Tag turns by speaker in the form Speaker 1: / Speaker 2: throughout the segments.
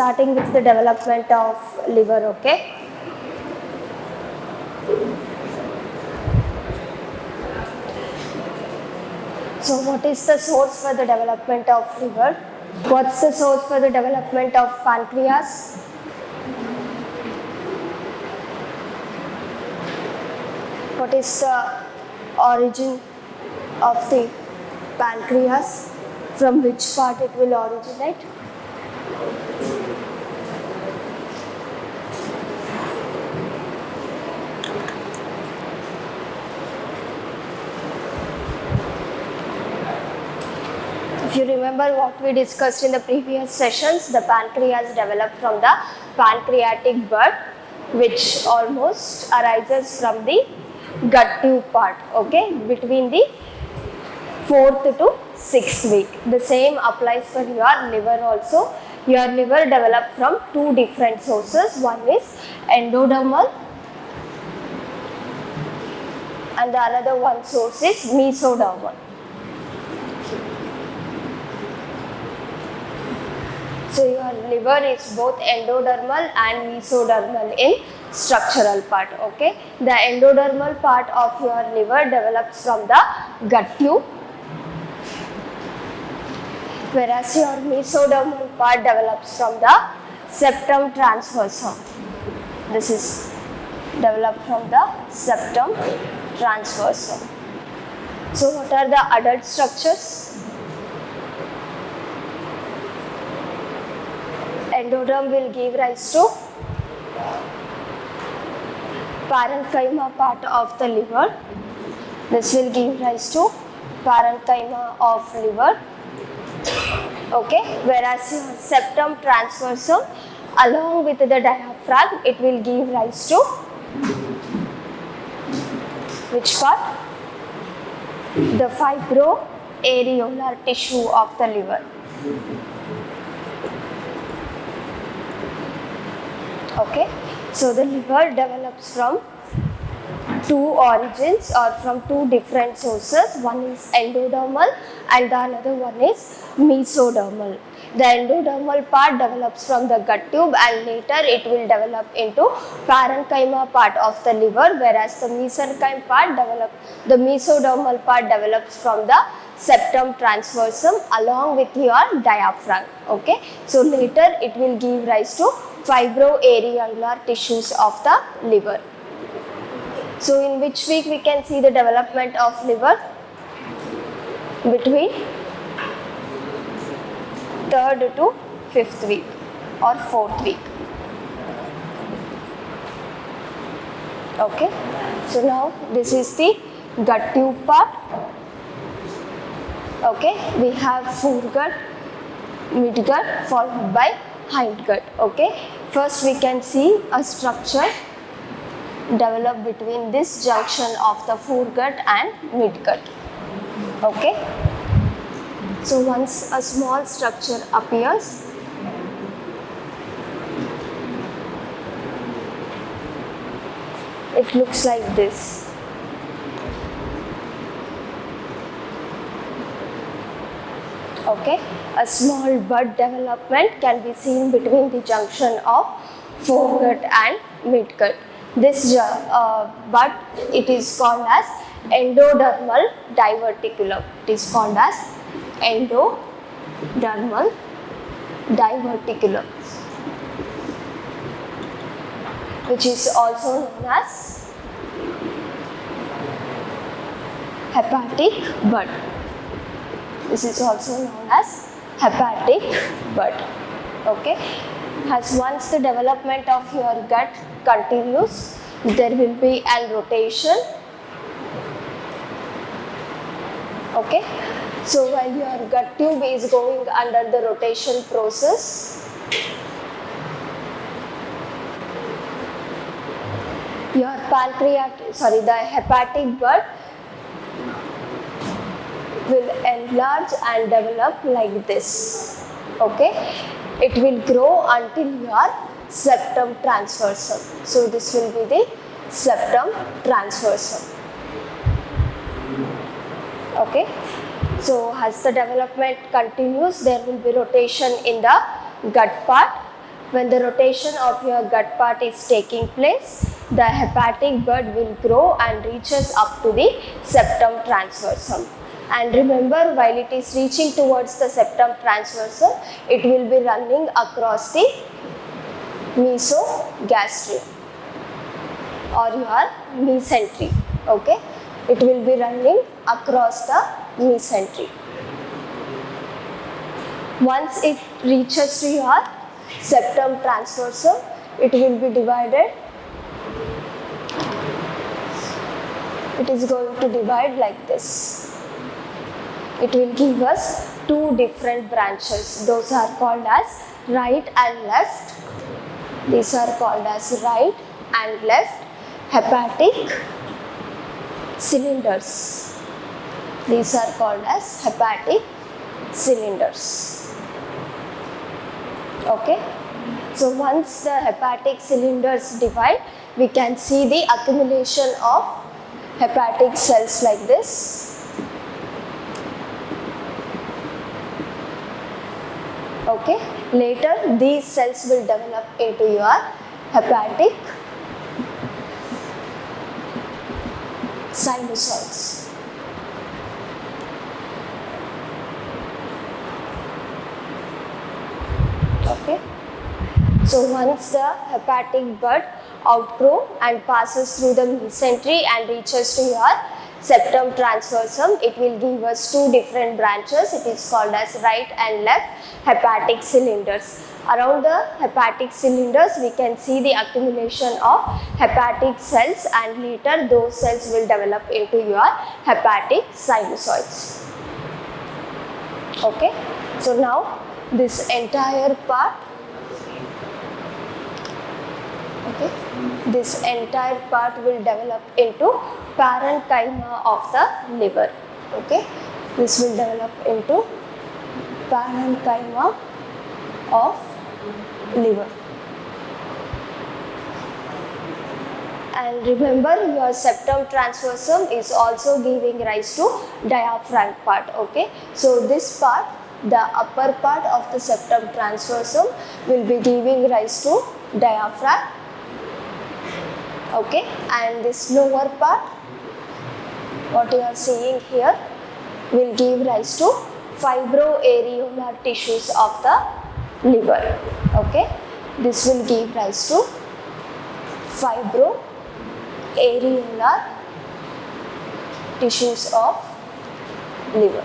Speaker 1: starting with the development of liver, okay. So what is the source for the development of liver? What's the source for the development of pancreas? What is the origin of the pancreas? From which part it will originate? If you remember what we discussed in the previous sessions, the pancreas developed from the pancreatic bud, which almost arises from the gut tube part, okay, between the 4th to 6th week. The same applies for your liver also. Your liver developed from two different sources. One is endodermal and the another one source is mesodermal. So your liver is both endodermal and mesodermal in structural part, okay. The endodermal part of your liver develops from the gut tube, whereas your mesodermal part develops from the septum transversum. This is developed from the septum transversum. So what are the adult structures? Endoderm will give rise to parenchyma part of the liver. This will give rise to parenchyma of liver, okay, whereas your septum transversum along with the diaphragm, it will give rise to which part? The fibroareolar tissue of the liver. Okay, so the liver develops from two origins or from two different sources. One is endodermal and the another one is mesodermal. The endodermal part develops from the gut tube and later it will develop into parenchyma part of the liver, whereas the mesenchyme part the mesodermal part develops from the septum transversum along with your diaphragm, okay. So later it will give rise to fibroareolar tissues of the liver. So in which week we can see the development of liver? Between 3rd to 5th week or 4th week. Okay, so now this is the gut tube part. Okay, we have foregut, midgut followed by hindgut. Okay, first we can see a structure develop between this junction of the foregut and midgut. Okay, so once a small structure appears, it looks like this. Okay, a small bud development can be seen between the junction of foregut and midgut. This bud, it is called as endodermal diverticulum. It is called as endodermal diverticulum, which is also known as hepatic bud. This is also known as hepatic bud. Okay, as once the development of your gut continues, there will be a rotation. Okay, so while your gut tube is going under the rotation process, your the hepatic bud will enlarge and develop like this. Okay, it will grow until your septum transversum. So this will be the septum transversum. Okay, so as the development continues, there will be rotation in the gut part, when the rotation of your gut part is taking place, the hepatic bud will grow and reaches up to the septum transversum. And remember, while it is reaching towards the septum transversum, it will be running across the mesogastrium or your mesentery. Okay, it will be running across the mesentery. Once it reaches to your septum transversum, it will be divided. It is going to divide like this. It will give us two different branches. Those are called as right and left. These are called as right and left hepatic cylinders. These are called as hepatic cylinders. Okay. So once the hepatic cylinders divide, we can see the accumulation of hepatic cells like this. Okay. Later these cells will develop into your hepatic sinusoids. Okay. So once the hepatic bud outgrow and passes through the mesentery and reaches to your septum transversum, it will give us two different branches. It is called as right and left hepatic cylinders. Around the hepatic cylinders, we can see the accumulation of hepatic cells, and later those cells will develop into your hepatic sinusoids. Okay. So now this entire part, this entire part will develop into parenchyma of the liver. Okay, this will develop into parenchyma of liver. And remember, your septum transversum is also giving rise to diaphragm part. Okay, so this part, the upper part of the septum transversum, will be giving rise to diaphragm. Okay, and this lower part, what you are seeing here, will give rise to fibroareolar tissues of the liver. Okay, this will give rise to fibroareolar tissues of liver.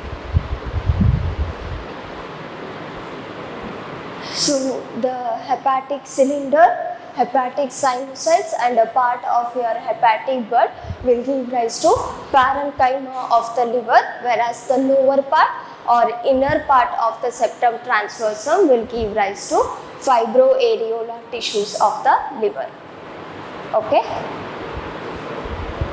Speaker 1: So the hepatic cylinder, hepatic sinusoids and a part of your hepatic bud will give rise to parenchyma of the liver, whereas the lower part or inner part of the septum transversum will give rise to fibroareolar tissues of the liver. Okay.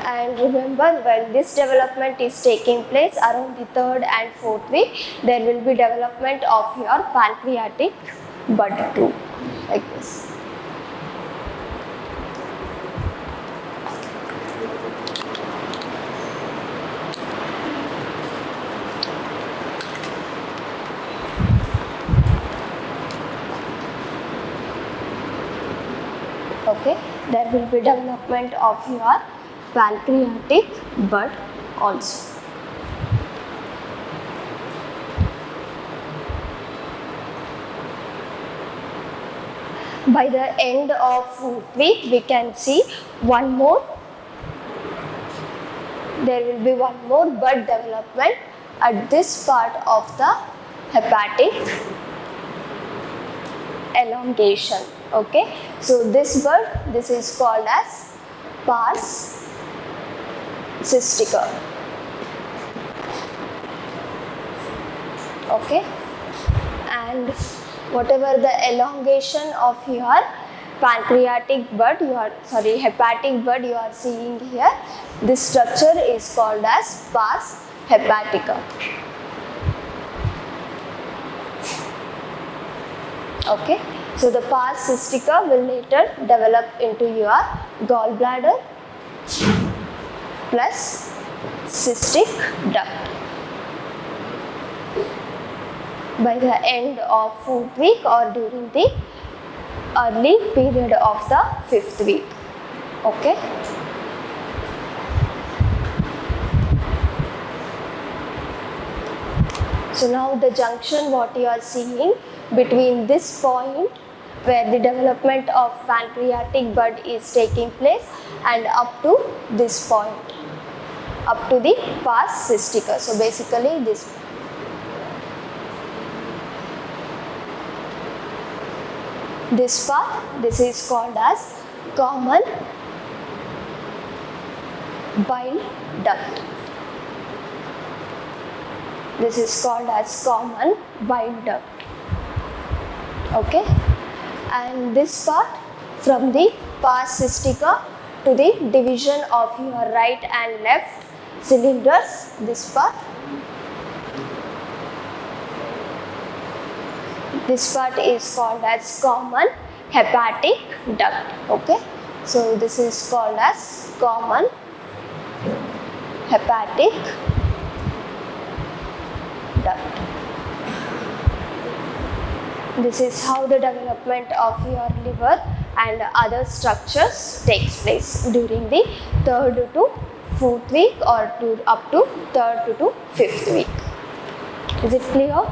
Speaker 1: And remember, when this development is taking place around the 3rd and 4th week, there will be development of your pancreatic bud too, like this. Okay, there will be development of your pancreatic bud also. By the end of 4th week, we can see one more. There will be one more bud development at this part of the hepatic elongation. Okay, so this bud, this is called as pars cystica. Okay, and whatever the elongation of your pancreatic bud, hepatic bud you are seeing here, this structure is called as pars hepatica. Okay, so the pars cystica will later develop into your gallbladder plus cystic duct. By the end of 4th week or during the early period of the 5th week. Okay. So now the junction what you are seeing between this point where the development of pancreatic bud is taking place and up to this point, up to the pars cystica. So basically this part, this is called as common bile duct. This is called as common bile duct. Okay, and this part from the pars cystica to the division of your right and left cylinders, this part is called as common hepatic duct. Okay, so this is called as common hepatic duct. This is how the development of your liver and other structures takes place during the 3rd to 4th week or up to 3rd to 5th week. Is it clear?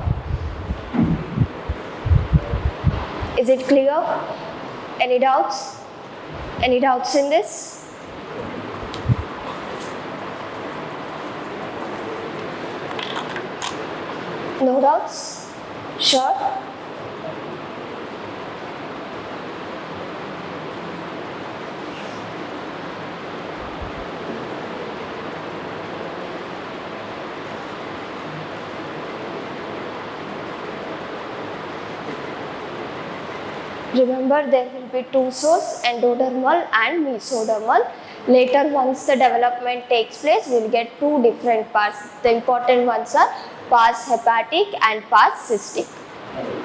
Speaker 1: Is it clear? Any doubts? Any doubts in this? No doubts? Sure? Remember, there will be two sources, endodermal and mesodermal. Later, once the development takes place, we will get two different parts. The important ones are pars hepatic and pars cystic.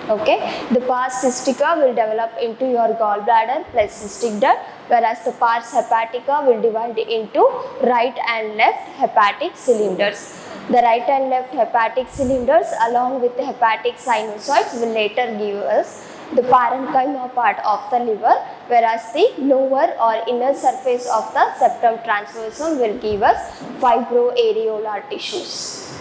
Speaker 1: Okay, the pars cystica will develop into your gallbladder plus cystic duct, whereas the pars hepatica will divide into right and left hepatic cylinders. The right and left hepatic cylinders along with the hepatic sinusoids will later give us the parenchyma part of the liver, whereas the lower or inner surface of the septum transversum will give us fibroareolar tissues.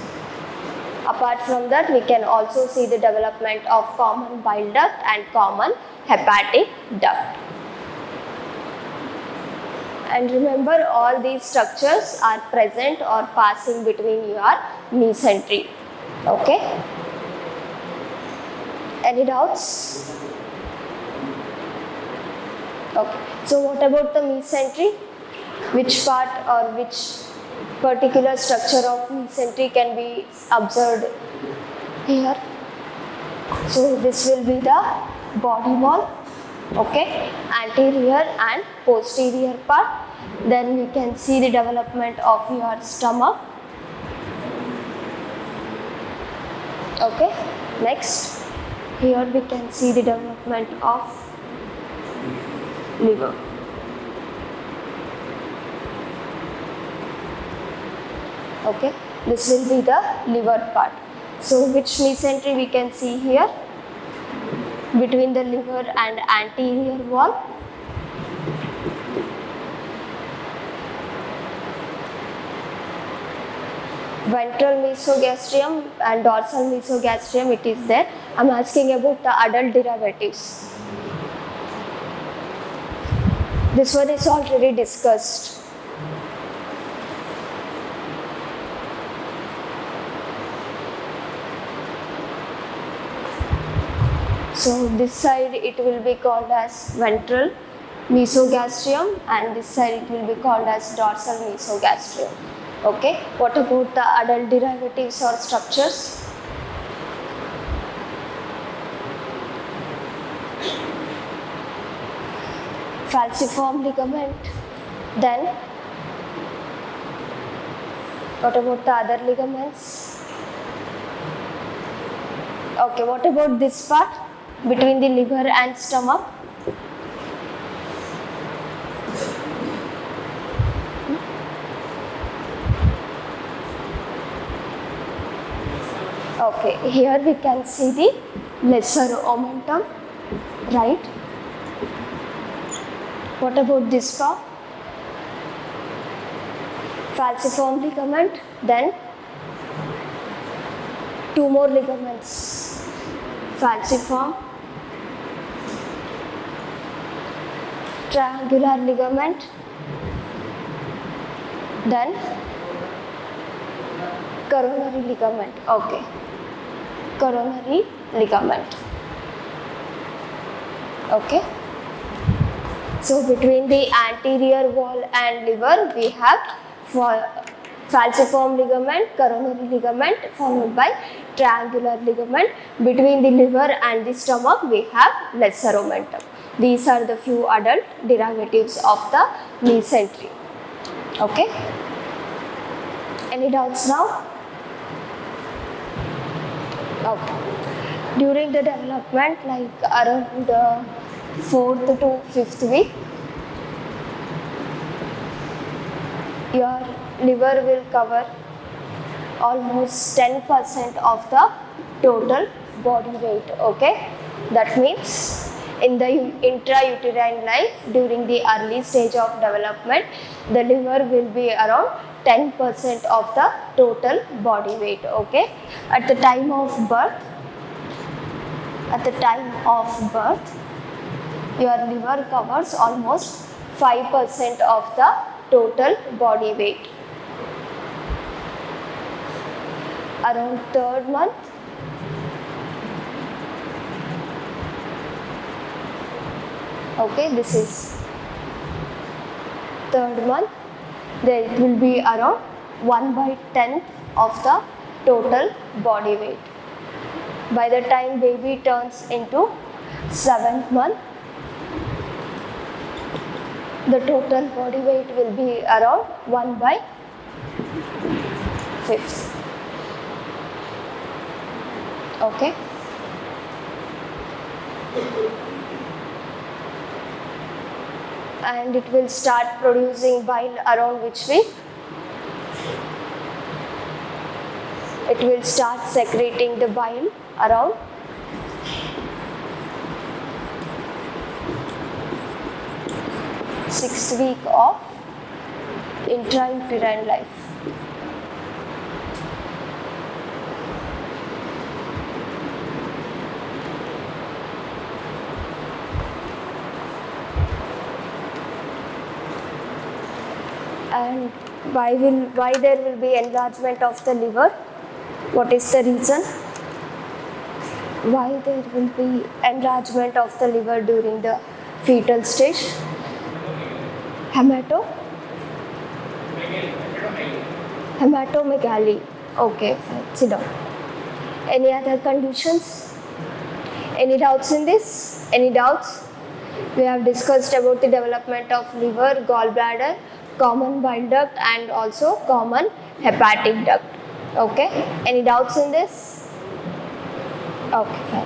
Speaker 1: Apart from that, we can also see the development of common bile duct and common hepatic duct. And remember, all these structures are present or passing between your mesentery. Okay? Any doubts? Okay. So what about the mesentery? Which part or which particular structure of mesentery can be observed here? So this will be the body wall. Okay, anterior and posterior part. Then we can see the development of your stomach. Okay, next here we can see the development of liver. Okay, this will be the liver part. So which mesentery we can see here? Between the liver and anterior wall. Ventral mesogastrium and dorsal mesogastrium, it is there. I am asking about the adult derivatives. This one is already discussed. So this side it will be called as ventral mesogastrium and this side it will be called as dorsal mesogastrium. Okay, what about the adult derivatives or structures? Falciform ligament. Then what about the other ligaments? Okay, what about this part between the liver and stomach? Okay, here we can see the lesser omentum, right? What about this part? Falciform ligament, then 2 more ligaments. Falciform, triangular ligament, then coronary ligament. Okay, coronary ligament. Okay. So between the anterior wall and liver, we have falciform ligament, coronary ligament, followed by triangular ligament. Between the liver and the stomach, we have lesser omentum. These are the few adult derivatives of the mesentery. Okay. Any doubts now? Okay. During the development, like around 4th to 5th week, your liver will cover almost 10% of the total body weight. Okay, that means in the intrauterine life, during the early stage of development, the liver will be around 10% of the total body weight. Okay, at the time of birth, your liver covers almost 5% of the total body weight. Around 3rd month, okay, this is 3rd month, there it will be around 1/10 of the total body weight. By the time baby turns into 7th month, the total body weight will be around 1/5. Okay. And it will start producing bile around which week? It will start secreting the bile around 6th week of intrauterine life. And why there will be enlargement of the liver? What is the reason? Why there will be enlargement of the liver during the fetal stage? Hematomegaly. Okay, fine. Sit down. Any other conditions? Any doubts in this? Any doubts? We have discussed about the development of liver, gallbladder, common bile duct and also common hepatic duct. Okay. Any doubts in this? Okay, fine.